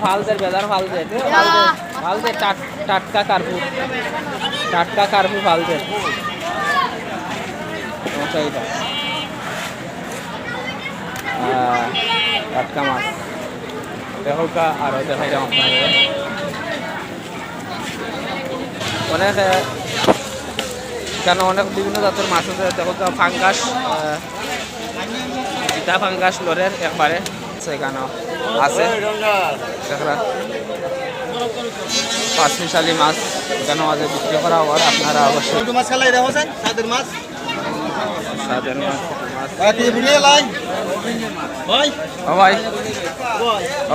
ফালদের বেদার ফালদের ফালদের টাটকা কার্পু ফালদের টাটকা মাছ দেখা আরো দেখাই যাও অনেক কেন অনেক বিভিন্ন জাতের মাছ আছে দেখো ফাঙ্গাস চিতা ফাঙ্গাস লরের একবারে সেখানে আছে পাঁচমিশালি মাছ এখানে মাঝে বিক্রি করা হওয়ার আপনারা অবশ্যই স্বাদের মাছ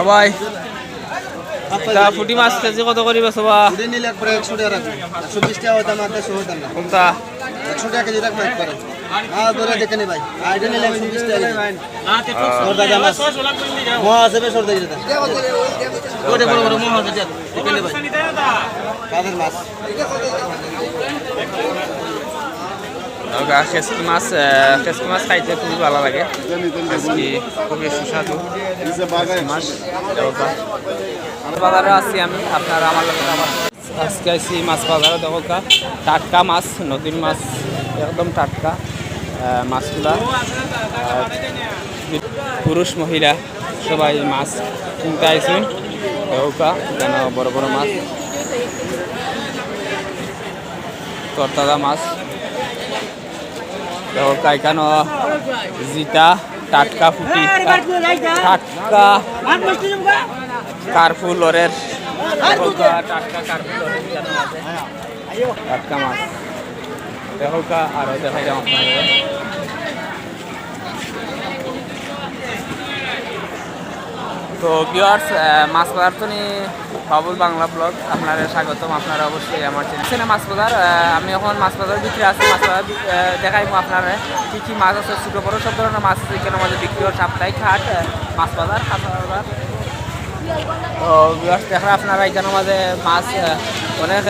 ভাই ফুটি মাছ কেজি কত করি বেছো বা নিলে একবারে 100 টাকা রাখবো 120 টাকা দাম আছে 100 টাকা না কোনটা 100 টাকা কেজি রাখবো একবারে ধরে দেখে নি ভাই আইডা নিলে 120 টাকা সরদা দাম আছে মোয়া আছে বে সরদা দিতে ওটা বড় বড় মোয়া আছে দেখে নি ভাই কাদের মাছ খেসকি মাছ খাইতে খুবই ভালো লাগে খুবই সুস্বাদু মাছ বাজারে আছি আমি আপনারা আমার আজকে আছি মাছ বাজারে দেখো টাটকা মাছ নদীর মাছ একদম টাটকা মাছগুলা পুরুষ মহিলা সবাই মাছ কিনতে আইসুন দেখো যেন বড় বড় মাছ তরতাজা মাছ দেখো এখানে জিতা টাটকা ফুটি টাটকা কার্পু লরের টাটকা মাছ দেখো আরো দেখাই যাও তো ভিউয়ার্স মাছ বাজার তো বাবুল বাংলা ব্লগ আপনারা স্বাগতম আপনারা অবশ্যই আমার চ্যানেল মাছ বাজার আমি এখন মাছ বাজার বিক্রি আছি মাছ বাজার দেখাইবো আপনারা কী কী মাছ আছে ছোটো বড়ো সব ধরনের মাছ আছে এখানে আমাদের বিক্রি হয় সাপ্তাহিক হাট মাছ বাজার কাঁচা বাজার তো ভিউয়ার্স দেখা আপনারা এখানে মাঝে মাছ অনেক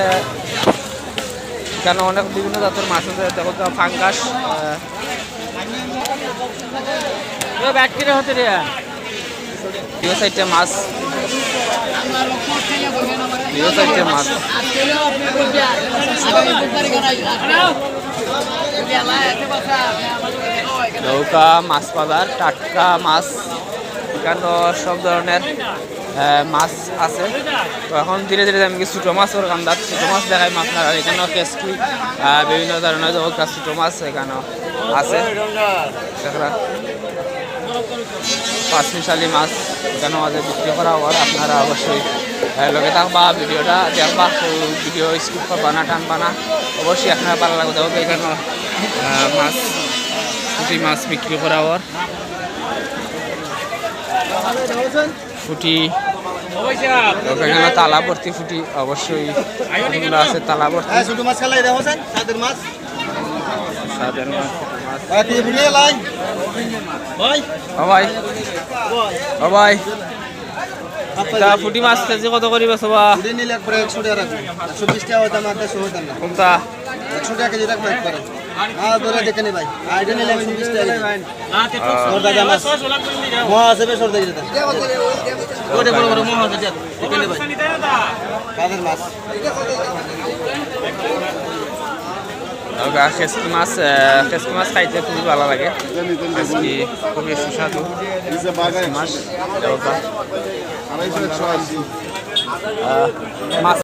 এখানে অনেক বিভিন্ন জাতের মাছ আছে দেখো ফাঙ্গাস ব্যাট কিনে হতে রে সাইডে মাছ নৌকা মাছ বাজার টাটকা মাছ এখানে সব ধরনের মাছ আছে তো এখন ধীরে ধীরে আমি ছোটো মাছের কান্দার ছোটো মাছ দেখাই আপনারা এখানেও কেসকি বিভিন্ন ধরনের ছোটো মাছ এখানেও আছে পাঁচমিশালি মাছ এখানে মাঝে বিক্রি করা হওয়ার আপনারা অবশ্যই লগে থাকবা ভিডিওটা দেখবা ভিডিও স্কিপ করবা না টানবা না অবশ্যই আপনারা ভালো লাগবে হবে এখানে মাছ পুঁটি মাছ বিক্রি করা হওয়ার ফুটি এখানে তালা ভর্তি ফুটি অবশ্যই আছে তালা ভর্তি ছোট মাছ খেলাই দেখো স্বাদের মাছ ভাই ফুটি মাছ কেজি কত করি বেছো বা নিলে একবারে 100 টাকা রাখবো 120 টাকা দাম আছে 100 টাকা না কোনটা 100 টাকা কেজি রাখবো একবারে ধরে দেখে নি ভাই আইডা নিলে 120 টাকা সরদা দাম আছে মোয়া আছে বে সরদা দিতে ওটা বড় বড় মোয়া আছে দেখে নি ভাই কাদের মাছ খেসকি মাছ খাইতে খুবই ভালো লাগে খুবই সুস্বাদু মাছ